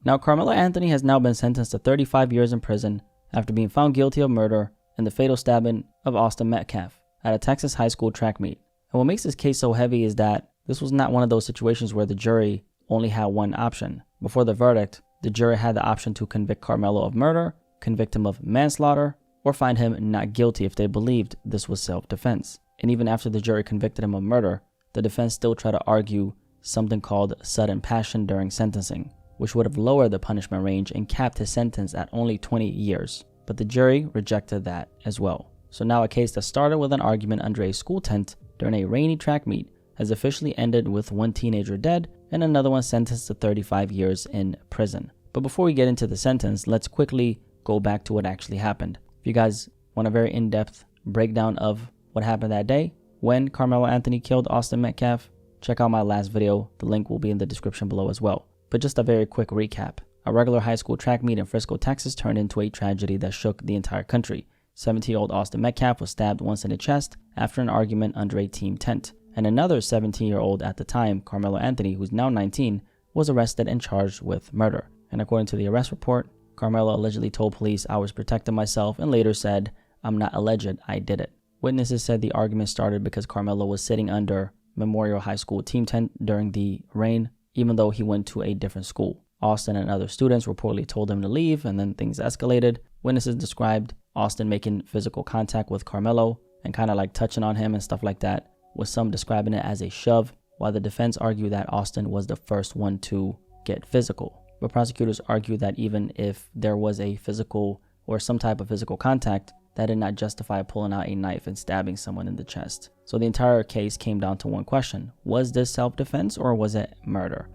Now, Karmelo Anthony has now been sentenced to 35 years in prison after being found guilty of murder in the fatal stabbing of Austin Metcalf at a Texas high school track meet. And what makes this case so heavy is that this was not one of those situations where the jury only had one option. Before the verdict, the jury had the option to convict Karmelo of murder, convict him of manslaughter, or find him not guilty if they believed this was self-defense. And even after the jury convicted him of murder, the defense still tried to argue something called sudden passion during sentencing, which would have lowered the punishment range and capped his sentence at only 20 years. But the jury rejected that as well. So now a case that started with an argument under a school tent during a rainy track meet has officially ended with one teenager dead and another one sentenced to 35 years in prison. But before we get into the sentence, let's quickly go back to what actually happened. If you guys want a very in-depth breakdown of what happened that day when Karmelo Anthony killed Austin Metcalf, check out my last video. The link will be in the description below as well. But just a very quick recap. A regular high school track meet in Frisco, Texas turned into a tragedy that shook the entire country. 17-year-old Austin Metcalf was stabbed once in the chest after an argument under a team tent. And another 17-year-old at the time, Karmelo Anthony, who's now 19, was arrested and charged with murder. And according to the arrest report, Karmelo allegedly told police, "I was protecting myself," and later said, "I'm not alleged, I did it." Witnesses said the argument started because Karmelo was sitting under Memorial High School team tent during the rain, even though he went to a different school. Austin and other students reportedly told him to leave, and then things escalated. Witnesses described Austin making physical contact with Karmelo and kind of like touching on him and stuff like that, with some describing it as a shove, while the defense argued that Austin was the first one to get physical. But prosecutors argued that even if there was a physical or some type of physical contact, that did not justify pulling out a knife and stabbing someone in the chest. So the entire case came down to one question: was this self-defense or was it murder?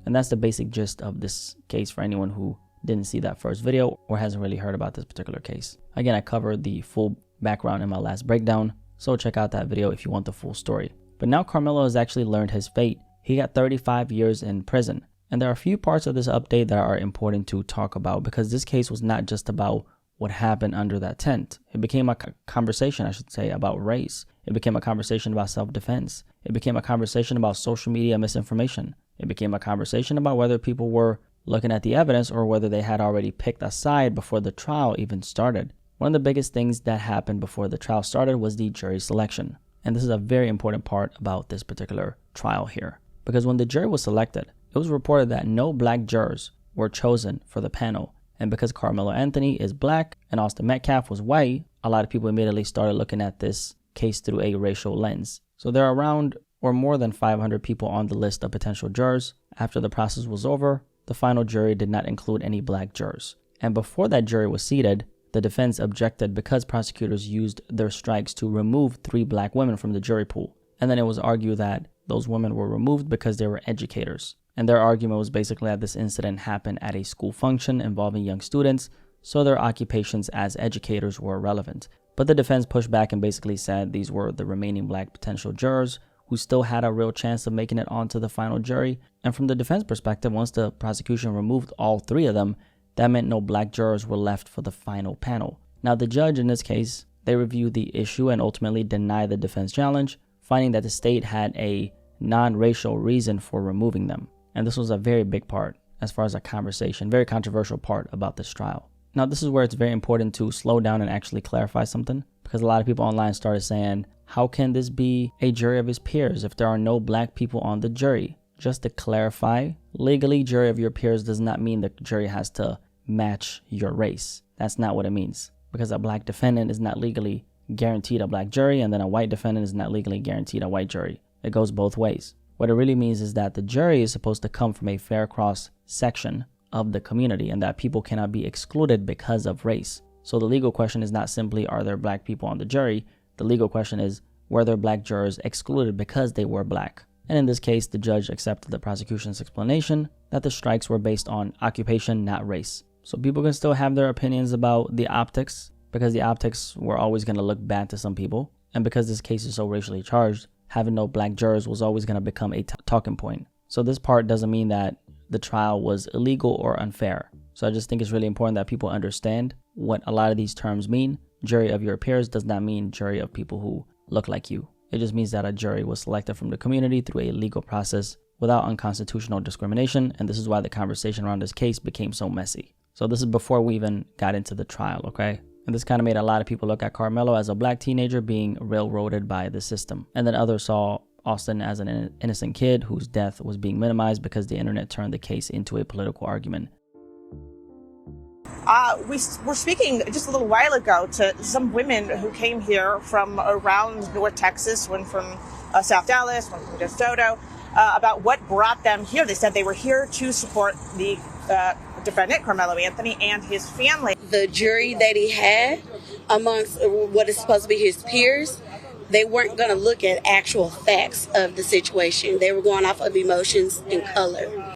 And that's the basic gist of this case for anyone who didn't see that first video or hasn't really heard about this particular case. Again, I covered the full background in my last breakdown, so check out that video if you want the full story. But now Karmelo has actually learned his fate. He got 35 years in prison. And there are a few parts of this update that are important to talk about, because this case was not just about what happened under that tent. It became a conversation, I should say, about race. It became a conversation about self-defense. It became a conversation about social media misinformation. It became a conversation about whether people were looking at the evidence or whether they had already picked a side before the trial even started. One of the biggest things that happened before the trial started was the jury selection. And this is a very important part about this particular trial here, because when the jury was selected, it was reported that no black jurors were chosen for the panel. And because Karmelo Anthony is black and Austin Metcalf was white, a lot of people immediately started looking at this case through a racial lens. So there are around or more than 500 people on the list of potential jurors. After the process was over, the final jury did not include any black jurors. And before that jury was seated, the defense objected because prosecutors used their strikes to remove 3 black women from the jury pool. And then it was argued that those women were removed because they were educators. And their argument was basically that this incident happened at a school function involving young students, so their occupations as educators were relevant. But the defense pushed back and basically said these were the remaining black potential jurors who still had a real chance of making it onto the final jury. And from the defense perspective, once the prosecution removed all 3 of them, that meant no black jurors were left for the final panel. Now, the judge in this case, they reviewed the issue and ultimately denied the defense challenge, finding that the state had a non-racial reason for removing them. And this was a very big part as far as a conversation, very controversial part about this trial. Now, this is where it's very important to slow down and actually clarify something, because a lot of people online started saying, how can this be a jury of his peers if there are no black people on the jury? Just to clarify, legally, jury of your peers does not mean the jury has to match your race. That's not what it means, because a black defendant is not legally guaranteed a black jury, and then a white defendant is not legally guaranteed a white jury. It goes both ways. What it really means is that the jury is supposed to come from a fair cross section of the community, and that people cannot be excluded because of race. So the legal question is not simply, are there black people on the jury? The legal question is, were there black jurors excluded because they were black? And in this case, the judge accepted the prosecution's explanation that the strikes were based on occupation, not race. So people can still have their opinions about the optics, because the optics were always going to look bad to some people. And because this case is so racially charged, having no black jurors was always going to become a talking point. So this part doesn't mean that the trial was illegal or unfair. So I just think it's really important that people understand what a lot of these terms mean. Jury of your peers does not mean jury of people who look like you. It just means that a jury was selected from the community through a legal process without unconstitutional discrimination, and this is why the conversation around this case became so messy. So this is before we even got into the trial, okay? And this kind of made a lot of people look at Karmelo as a black teenager being railroaded by the system. And then others saw Austin as an innocent kid whose death was being minimized because the internet turned the case into a political argument. We were speaking just a little while ago to some women who came here from around North Texas, one from South Dallas, one from DeSoto, about what brought them here. They said they were here to support the defendant, Karmelo Anthony, and his family. The jury that he had amongst what is supposed to be his peers, they weren't going to look at actual facts of the situation. They were going off of emotions and color.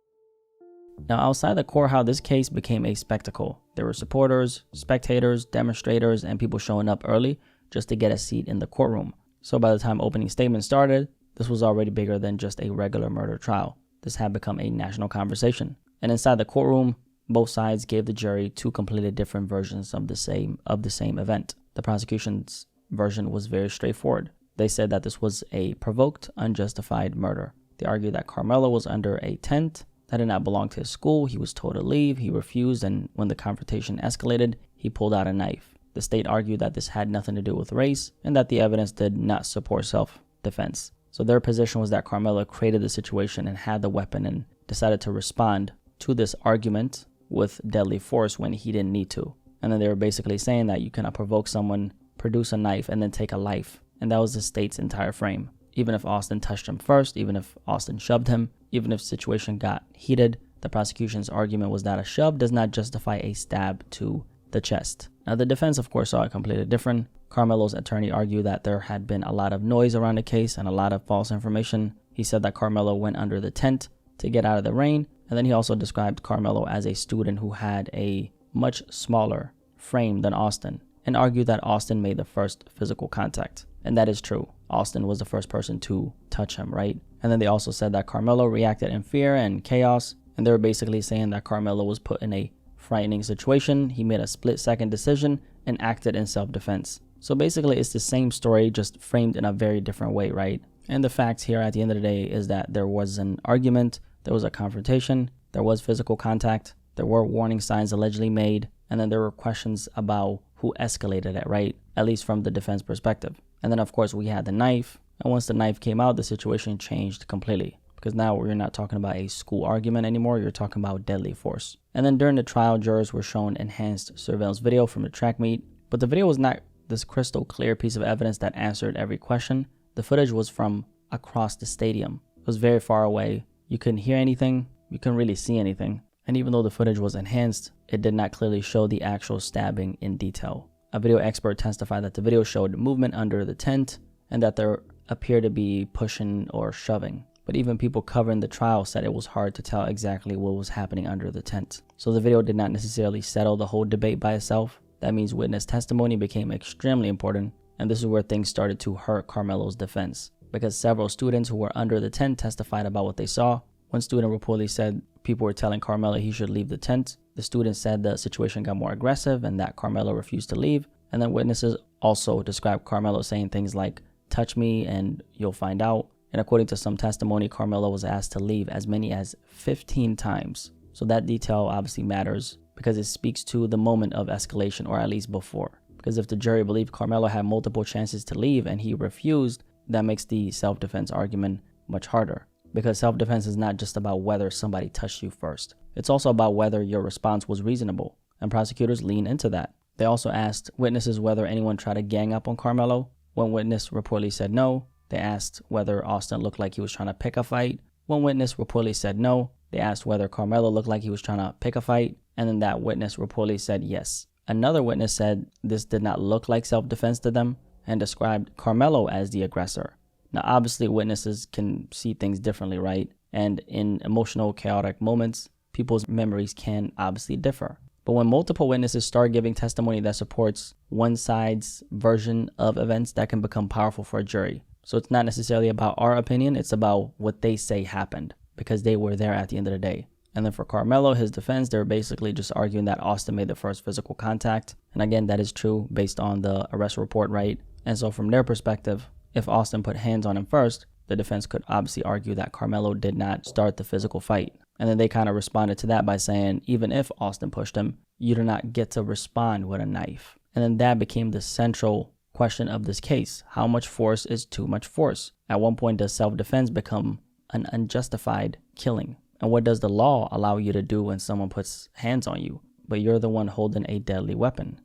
Now, outside the courthouse, this case became a spectacle. There were supporters, spectators, demonstrators, and people showing up early just to get a seat in the courtroom. So by the time opening statements started, this was already bigger than just a regular murder trial. This had become a national conversation. And inside the courtroom, both sides gave the jury two completely different versions of the same event. The prosecution's version was very straightforward. They said that this was a provoked, unjustified murder. They argued that Karmelo was under a tent that did not belong to his school. He was told to leave. He refused, and when the confrontation escalated, he pulled out a knife. The state argued that this had nothing to do with race and that the evidence did not support self-defense. So their position was that Karmelo created the situation and had the weapon and decided to respond to this argument with deadly force when he didn't need to. And then they were basically saying that you cannot provoke someone, produce a knife, and then take a life. And that was the state's entire frame. Even if Austin touched him first, even if Austin shoved him, even if the situation got heated, the prosecution's argument was that a shove does not justify a stab to the chest. Now, the defense, of course, saw it completely different. Karmelo's attorney argued that there had been a lot of noise around the case and a lot of false information. He said that Karmelo went under the tent to get out of the rain, and then he also described Karmelo as a student who had a much smaller frame than Austin, and argued that Austin made the first physical contact. And that is true. Austin was the first person to touch him, right? And then they also said that Karmelo reacted in fear and chaos, and they were basically saying that Karmelo was put in a frightening situation. He made a split-second decision and acted in self-defense. So basically, it's the same story, just framed in a very different way, right? And the fact here at the end of the day is that there was an argument, there was a confrontation, there was physical contact, there were warning signs allegedly made, and then there were questions about who escalated it, right? At least from the defense perspective. And then, of course, we had the knife. And once the knife came out, the situation changed completely. Because now you're not talking about a school argument anymore. You're talking about deadly force. And then during the trial, jurors were shown enhanced surveillance video from the track meet. But the video was not this crystal clear piece of evidence that answered every question. The footage was from across the stadium. It was very far away. You couldn't hear anything. You couldn't really see anything. And even though the footage was enhanced, it did not clearly show the actual stabbing in detail. A video expert testified that the video showed movement under the tent and that there appeared to be pushing or shoving. But even people covering the trial said it was hard to tell exactly what was happening under the tent. So the video did not necessarily settle the whole debate by itself. That means witness testimony became extremely important, and this is where things started to hurt Karmelo's defense, because several students who were under the tent testified about what they saw. One student reportedly said people were telling Karmelo he should leave the tent. The student said the situation got more aggressive and that Karmelo refused to leave. And then witnesses also described Karmelo saying things like, "Touch me and you'll find out." And according to some testimony, Karmelo was asked to leave as many as 15 times. So that detail obviously matters because it speaks to the moment of escalation, or at least before. Because if the jury believed Karmelo had multiple chances to leave and he refused, that makes the self-defense argument much harder. Because self-defense is not just about whether somebody touched you first. It's also about whether your response was reasonable. And prosecutors lean into that. They also asked witnesses whether anyone tried to gang up on Karmelo. One witness reportedly said no. They asked whether Austin looked like he was trying to pick a fight. One witness reportedly said no. They asked whether Karmelo looked like he was trying to pick a fight. And then that witness reportedly said yes. Another witness said this did not look like self-defense to them and described Karmelo as the aggressor. Now, obviously, witnesses can see things differently, right? And in emotional, chaotic moments, people's memories can obviously differ. But when multiple witnesses start giving testimony that supports one side's version of events, that can become powerful for a jury. So it's not necessarily about our opinion, it's about what they say happened, because they were there at the end of the day. And then for Karmelo, his defense, they're basically just arguing that Austin made the first physical contact. And again, that is true based on the arrest report, right? And so from their perspective, if Austin put hands on him first, the defense could obviously argue that Karmelo did not start the physical fight. And then they kind of responded to that by saying, even if Austin pushed him, you do not get to respond with a knife. And then that became the central question of this case. How much force is too much force? At one point, does self-defense become an unjustified killing? And what does the law allow you to do when someone puts hands on you, but you're the one holding a deadly weapon?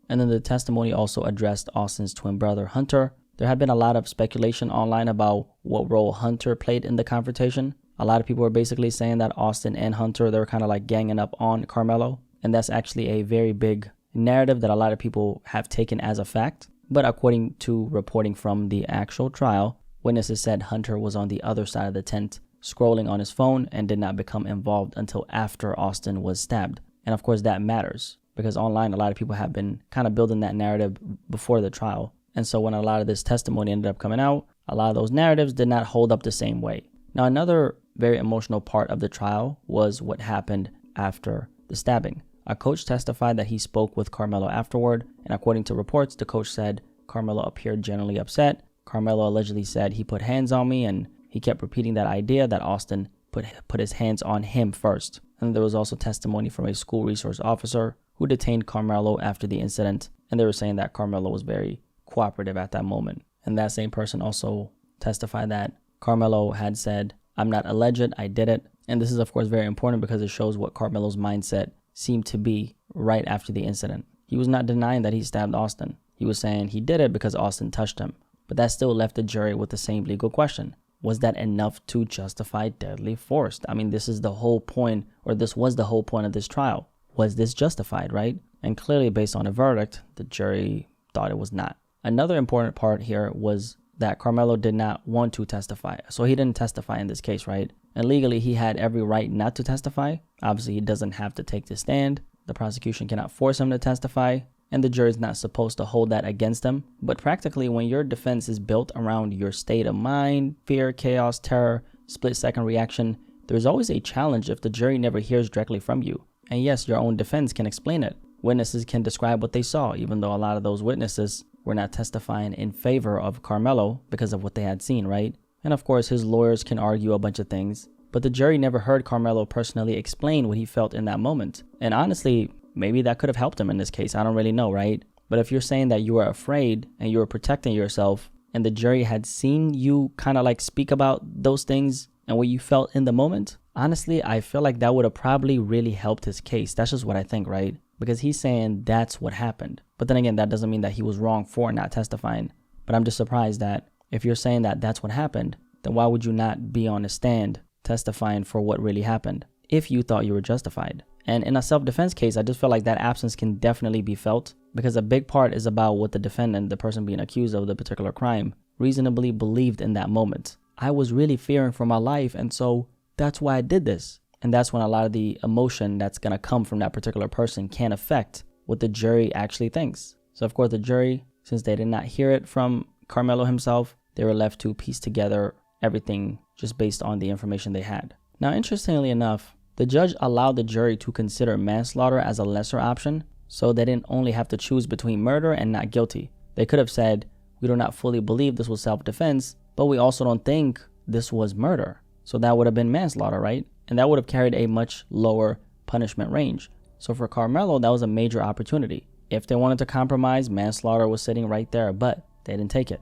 And then the testimony also addressed Austin's twin brother, Hunter. There had been a lot of speculation online about what role Hunter played in the confrontation. A lot of people were basically saying that Austin and Hunter, they were kind of like ganging up on Karmelo. And that's actually a very big narrative that a lot of people have taken as a fact. But according to reporting from the actual trial, witnesses said Hunter was on the other side of the tent, scrolling on his phone, and did not become involved until after Austin was stabbed. And of course that matters, because online a lot of people have been kind of building that narrative before the trial. And so when a lot of this testimony ended up coming out, a lot of those narratives did not hold up the same way. Now, another very emotional part of the trial was what happened after the stabbing. A coach testified that he spoke with Karmelo afterward, and according to reports, the coach said Karmelo appeared genuinely upset. Karmelo allegedly said he put hands on me, and he kept repeating that idea that Austin put his hands on him first. And there was also testimony from a school resource officer who detained Karmelo after the incident, and they were saying that Karmelo was very cooperative at that moment. And that same person also testified that Karmelo had said, "I'm not alleged, I did it." And this is of course very important because it shows what Karmelo's mindset seemed to be right after the incident. He was not denying that he stabbed Austin. He was saying he did it because Austin touched him. But that still left the jury with the same legal question. Was that enough to justify deadly force? I mean, this is the whole point, or this was the whole point of this trial. Was this justified, right? And clearly based on a verdict, the jury thought it was not. Another important part here was that Karmelo did not want to testify. So he didn't testify in this case, right? And legally, he had every right not to testify. Obviously, he doesn't have to take the stand. The prosecution cannot force him to testify, and the jury is not supposed to hold that against him. But practically, when your defense is built around your state of mind, fear, chaos, terror, split-second reaction, there's always a challenge if the jury never hears directly from you. And yes, your own defense can explain it. Witnesses can describe what they saw, even though a lot of those witnesses were not testifying in favor of Karmelo because of what they had seen, right? And of course, his lawyers can argue a bunch of things, but the jury never heard Karmelo personally explain what he felt in that moment. And honestly, maybe that could have helped him in this case. I don't really know, right? But if you're saying that you were afraid and you were protecting yourself, and the jury had seen you kind of like speak about those things and what you felt in the moment, honestly, I feel like that would have probably really helped his case. That's just what I think, right? Because he's saying that's what happened. But then again, that doesn't mean that he was wrong for not testifying. But I'm just surprised that if you're saying that that's what happened, then why would you not be on a stand testifying for what really happened if you thought you were justified? And in a self-defense case, I just feel like that absence can definitely be felt, because a big part is about what the defendant, the person being accused of the particular crime, reasonably believed in that moment. I was really fearing for my life, and so that's why I did this. And that's when a lot of the emotion that's going to come from that particular person can affect what the jury actually thinks. So of course the jury, since they did not hear it from Karmelo himself, they were left to piece together everything just based on the information they had. Now, interestingly enough, the judge allowed the jury to consider manslaughter as a lesser option, so they didn't only have to choose between murder and not guilty. They could have said, we do not fully believe this was self-defense, but we also don't think this was murder. So that would have been manslaughter, right? And that would have carried a much lower punishment range. So for Karmelo, that was a major opportunity. If they wanted to compromise, manslaughter was sitting right there, but they didn't take it.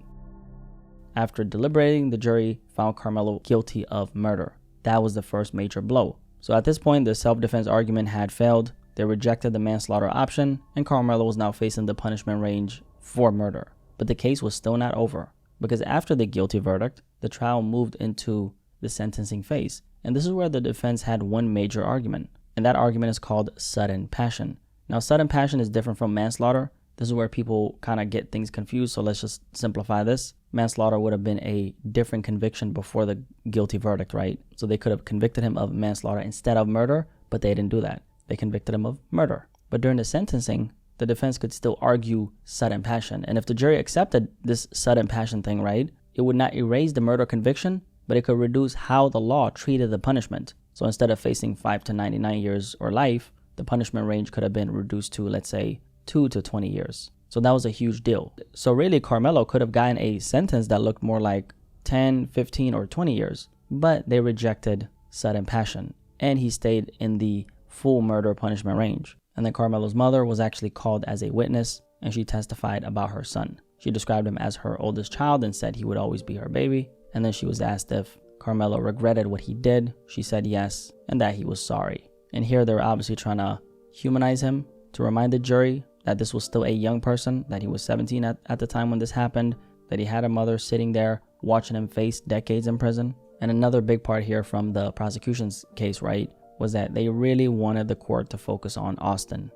After deliberating, the jury found Karmelo guilty of murder. That was the first major blow. So at this point, the self-defense argument had failed. They rejected the manslaughter option, and Karmelo was now facing the punishment range for murder. But the case was still not over, because after the guilty verdict, the trial moved into the sentencing phase. And this is where the defense had one major argument, and that argument is called sudden passion. Now, sudden passion is different from manslaughter. This is where people kind of get things confused, so let's just simplify this. Manslaughter would have been a different conviction before the guilty verdict, right? So they could have convicted him of manslaughter instead of murder, but they didn't do that. They convicted him of murder. But during the sentencing, the defense could still argue sudden passion. And if the jury accepted this sudden passion thing, right, it would not erase the murder conviction, but it could reduce how the law treated the punishment. So instead of facing 5 to 99 years or life, the punishment range could have been reduced to, let's say, 2 to 20 years. So that was a huge deal. So really, Karmelo could have gotten a sentence that looked more like 10, 15, or 20 years, but they rejected sudden passion, and he stayed in the full murder punishment range. And then Karmelo's mother was actually called as a witness, and she testified about her son. She described him as her oldest child and said he would always be her baby. And then she was asked if Karmelo regretted what he did. She said yes, and that he was sorry. And here they're obviously trying to humanize him to remind the jury that this was still a young person, that he was 17 at the time when this happened, that he had a mother sitting there watching him face decades in prison. And another big part here from the prosecution's case, right, was that they really wanted the court to focus on Austin.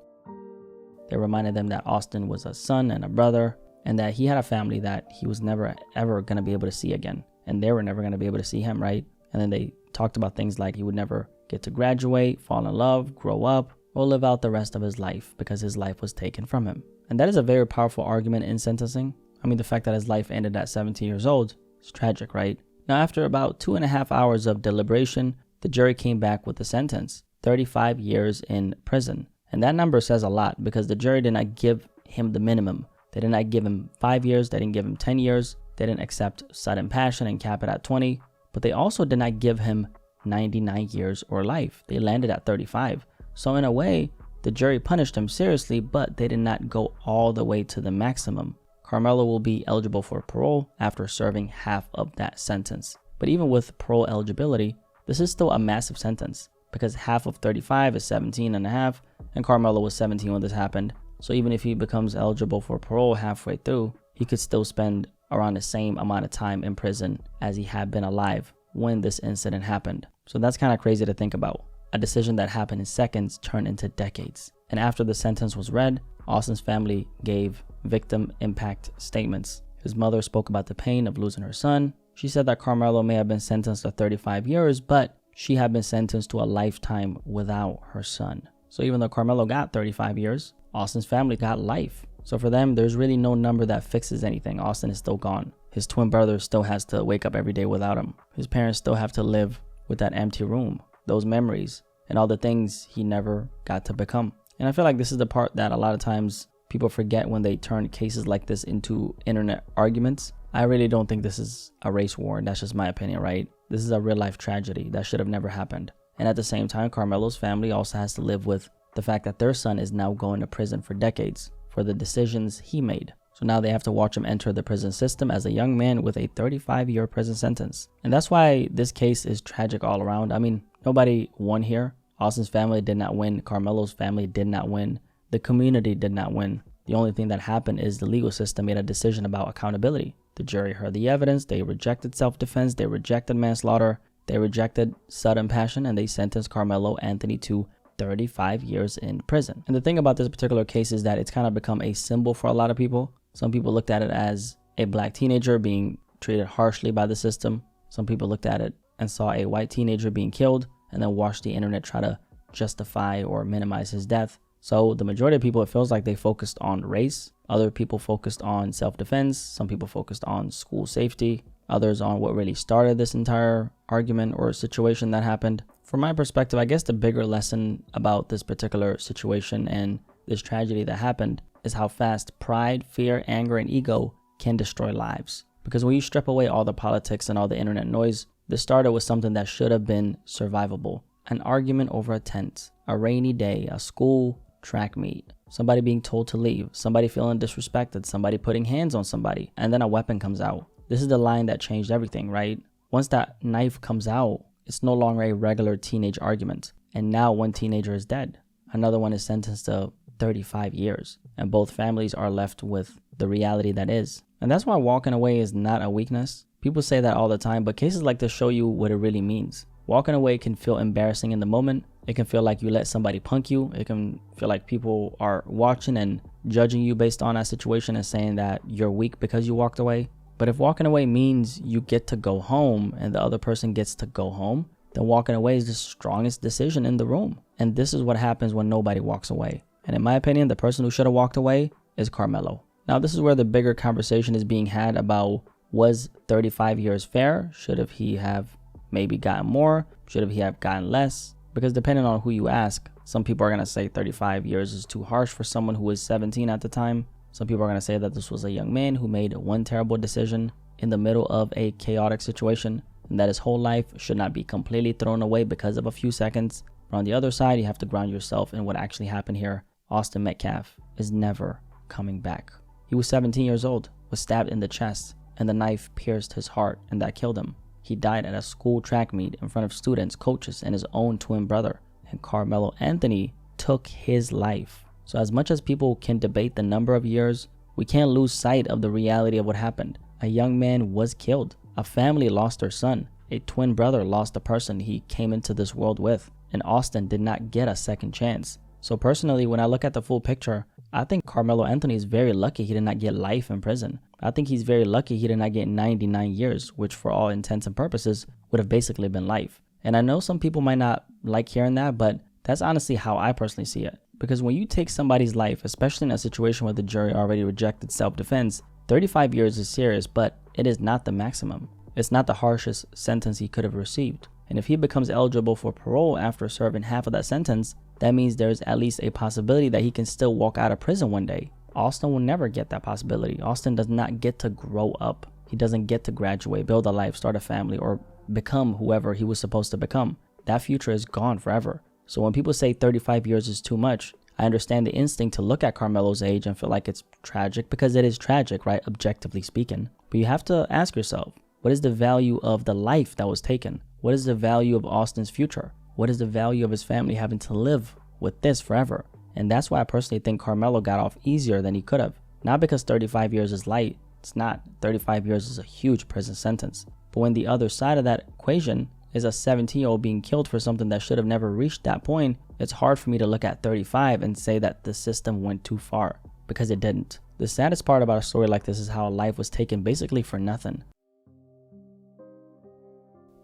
They reminded them that Austin was a son and a brother, and that he had a family that he was never ever going to be able to see again. And they were never going to be able to see him, right? And then they talked about things like he would never get to graduate, fall in love, grow up, or live out the rest of his life because his life was taken from him. And that is a very powerful argument in sentencing. I mean, the fact that his life ended at 17 years old is tragic, right? Now, after about 2.5 hours of deliberation, the jury came back with the sentence, 35 years in prison. And that number says a lot because the jury did not give him the minimum. They did not give him 5 years. They didn't give him 10 years. They didn't accept sudden passion and cap it at 20. But they also did not give him 99 years or life. They landed at 35. So in a way, the jury punished him seriously, but they did not go all the way to the maximum. Karmelo will be eligible for parole after serving half of that sentence. But even with parole eligibility, this is still a massive sentence because half of 35 is 17 and a half, and Karmelo was 17 when this happened. So even if he becomes eligible for parole halfway through, he could still spend around the same amount of time in prison as he had been alive when this incident happened. So that's kind of crazy to think about. A decision that happened in seconds turned into decades. And after the sentence was read, Austin's family gave victim impact statements. His mother spoke about the pain of losing her son. She said that Karmelo may have been sentenced to 35 years, but she had been sentenced to a lifetime without her son. So even though Karmelo got 35 years, Austin's family got life. So for them, there's really no number that fixes anything. Austin is still gone. His twin brother still has to wake up every day without him. His parents still have to live with that empty room, those memories, and all the things he never got to become. And I feel like this is the part that a lot of times people forget when they turn cases like this into internet arguments. I really don't think this is a race war. That's just my opinion, right? This is a real life tragedy that should have never happened. And at the same time, Karmelo's family also has to live with the fact that their son is now going to prison for decades for the decisions he made. So now they have to watch him enter the prison system as a young man with a 35-year prison sentence. And that's why this case is tragic all around. I mean, nobody won here. Austin's family did not win. Karmelo's family did not win. The community did not win. The only thing that happened is the legal system made a decision about accountability. The jury heard the evidence. They rejected self-defense. They rejected manslaughter. They rejected sudden passion, and they sentenced Karmelo Anthony to 35 years in prison. And the thing about this particular case is that it's kind of become a symbol for a lot of people. Some people looked at it as a black teenager being treated harshly by the system. Some people looked at it and saw a white teenager being killed and then watched the internet try to justify or minimize his death. So the majority of people, it feels like they focused on race. Other people focused on self-defense. Some people focused on school safety. Others on what really started this entire argument or situation that happened. From my perspective, I guess the bigger lesson about this particular situation and this tragedy that happened is how fast pride, fear, anger, and ego can destroy lives. Because when you strip away all the politics and all the internet noise, this started with something that should have been survivable. An argument over a tent, a rainy day, a school track meet, somebody being told to leave, somebody feeling disrespected, somebody putting hands on somebody, and then a weapon comes out. This is the line that changed everything, right? Once that knife comes out, it's no longer a regular teenage argument. And now one teenager is dead. Another one is sentenced to 35 years. And both families are left with the reality that is. And that's why walking away is not a weakness. People say that all the time, but cases like this show you what it really means. Walking away can feel embarrassing in the moment. It can feel like you let somebody punk you. It can feel like people are watching and judging you based on that situation and saying that you're weak because you walked away. But if walking away means you get to go home and the other person gets to go home, then walking away is the strongest decision in the room. And this is what happens when nobody walks away. And in my opinion, the person who should have walked away is Karmelo. Now, this is where the bigger conversation is being had about, was 35 years fair? Should have he have maybe gotten more? Should he have gotten less? Because depending on who you ask, some people are going to say 35 years is too harsh for someone who was 17 at the time. Some people are going to say that this was a young man who made one terrible decision. in the middle of a chaotic situation, and that his whole life should not be completely thrown away because of a few seconds. But on the other side, you have to ground yourself in what actually happened here. Austin Metcalf is never coming back. He was 17 years old, was stabbed in the chest, and the knife pierced his heart, and that killed him. He died at a school track meet in front of students, coaches, and his own twin brother. And Karmelo Anthony took his life. So as much as people can debate the number of years, we can't lose sight of the reality of what happened. A young man was killed. A family lost their son. A twin brother lost the person he came into this world with. And Austin did not get a second chance. So personally, when I look at the full picture, I think Karmelo Anthony is very lucky he did not get life in prison. I think he's very lucky he did not get 99 years, which for all intents and purposes would have basically been life. And I know some people might not like hearing that, but that's honestly how I personally see it. Because when you take somebody's life, especially in a situation where the jury already rejected self-defense, 35 years is serious, but it is not the maximum. It's not the harshest sentence he could have received. And if he becomes eligible for parole after serving half of that sentence, that means there's at least a possibility that he can still walk out of prison one day. Austin will never get that possibility. Austin does not get to grow up. He doesn't get to graduate, build a life, start a family, or become whoever he was supposed to become. That future is gone forever. So when people say 35 years is too much, I understand the instinct to look at Karmelo's age and feel like it's tragic, because it is tragic, right? Objectively speaking. But you have to ask yourself, what is the value of the life that was taken? What is the value of Austin's future? What is the value of his family having to live with this forever? And that's why I personally think Karmelo got off easier than he could have. Not because 35 years is light. It's not. 35 years is a huge prison sentence. But when the other side of that equation is a 17-year-old being killed for something that should have never reached that point, it's hard for me to look at 35 and say that the system went too far, because it didn't. The saddest part about a story like this is how life was taken basically for nothing.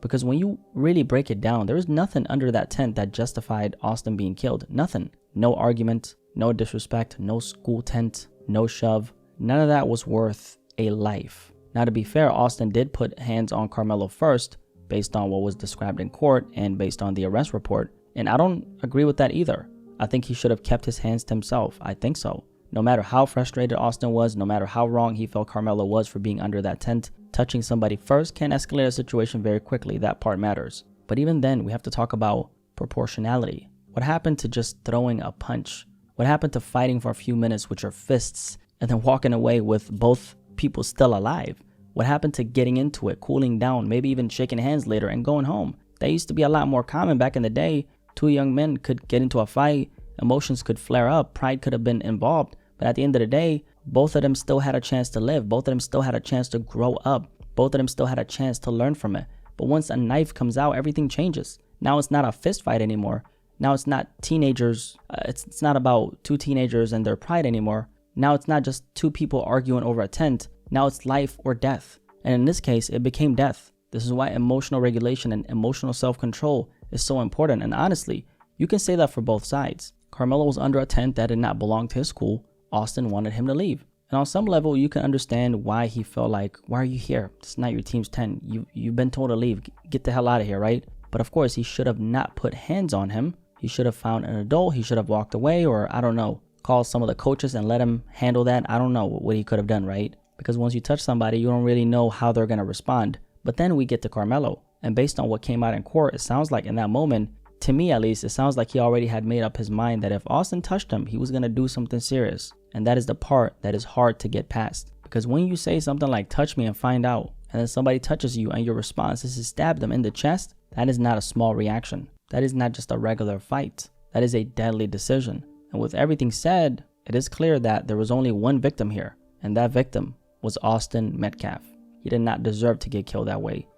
Because when you really break it down, there was nothing under that tent that justified Austin being killed. Nothing. No argument, no disrespect, no school tent, no shove. None of that was worth a life. Now, to be fair, Austin did put hands on Karmelo first, based on what was described in court and based on the arrest report. And I don't agree with that either. I think he should have kept his hands to himself. I think so. No matter how frustrated Austin was, no matter how wrong he felt Karmelo was for being under that tent, touching somebody first can escalate a situation very quickly. That part matters. But even then, we have to talk about proportionality. What happened to just throwing a punch? What happened to fighting for a few minutes with your fists and then walking away with both people still alive? What happened to getting into it, cooling down, maybe even shaking hands later and going home? That used to be a lot more common back in the day. Two young men could get into a fight, emotions could flare up, pride could have been involved. But at the end of the day, both of them still had a chance to live. Both of them still had a chance to grow up. Both of them still had a chance to learn from it. But once a knife comes out, everything changes. Now it's not a fist fight anymore. Now it's not teenagers. It's not about two teenagers and their pride anymore. Now it's not just two people arguing over a tent. Now it's life or death. And in this case, it became death. This is why emotional regulation and emotional self-control is so important. And honestly, you can say that for both sides. Karmelo was under a tent that did not belong to his school. Austin wanted him to leave. And on some level, you can understand why he felt like, why are you here? It's not your team's tent. You've been told to leave. Get the hell out of here, right? But of course, he should have not put hands on him. He should have found an adult. He should have walked away, or I don't know, called some of the coaches and let him handle that. I don't know what he could have done, right? Because once you touch somebody, you don't really know how they're going to respond. But then we get to Karmelo. And based on what came out in court, it sounds like in that moment, to me at least, it sounds like he already had made up his mind that if Austin touched him, he was going to do something serious. And that is the part that is hard to get past. Because when you say something like touch me and find out, and then somebody touches you and your response is to stab them in the chest, that is not a small reaction. That is not just a regular fight. That is a deadly decision. And with everything said, it is clear that there was only one victim here. And that victim was Austin Metcalf. He did not deserve to get killed that way.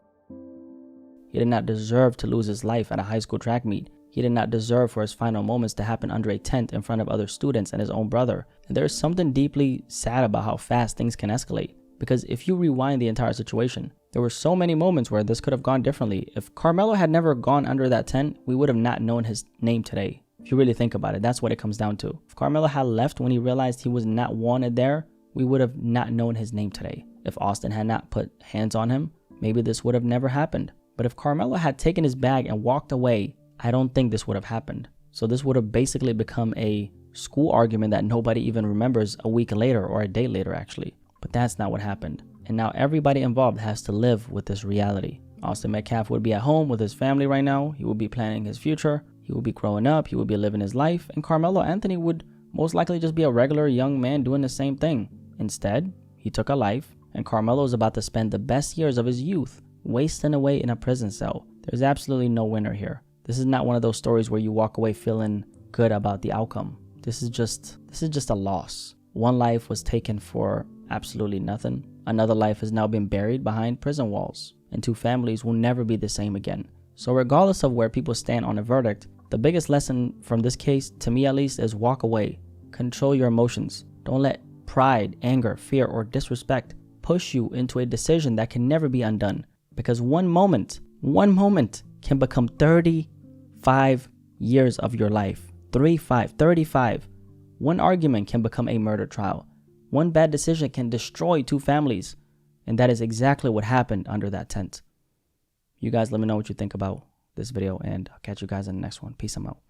He did not deserve to lose his life at a high school track meet. He did not deserve for his final moments to happen under a tent in front of other students and his own brother. And there is something deeply sad about how fast things can escalate. Because if you rewind the entire situation, there were so many moments where this could have gone differently. If Karmelo had never gone under that tent, we would have not known his name today. If you really think about it, that's what it comes down to. If Karmelo had left when he realized he was not wanted there, we would have not known his name today. If Austin had not put hands on him, maybe this would have never happened. But if Karmelo had taken his bag and walked away, I don't think this would have happened. So this would have basically become a school argument that nobody even remembers a week later, or a day later actually. But that's not what happened. and now everybody involved has to live with this reality. Austin Metcalf would be at home with his family right now. He would be planning his future. He would be growing up. He would be living his life. And Karmelo Anthony would most likely just be a regular young man doing the same thing. Instead, he took a life, and Karmelo is about to spend the best years of his youth wasting away in a prison cell. There's absolutely no winner here. This is not one of those stories where you walk away feeling good about the outcome. This is just a loss. One life was taken for absolutely nothing. Another life has now been buried behind prison walls, and two families will never be the same again. So regardless of where people stand on a verdict, the biggest lesson from this case, to me at least, is walk away. Control your emotions. Don't let pride, anger, fear, or disrespect push you into a decision that can never be undone. Because one moment can become 35 years of your life. 35. One argument can become a murder trial. One bad decision can destroy two families. And that is exactly what happened under that tent. You guys let me know what you think about this video, and I'll catch you guys in the next one. Peace, I'm out.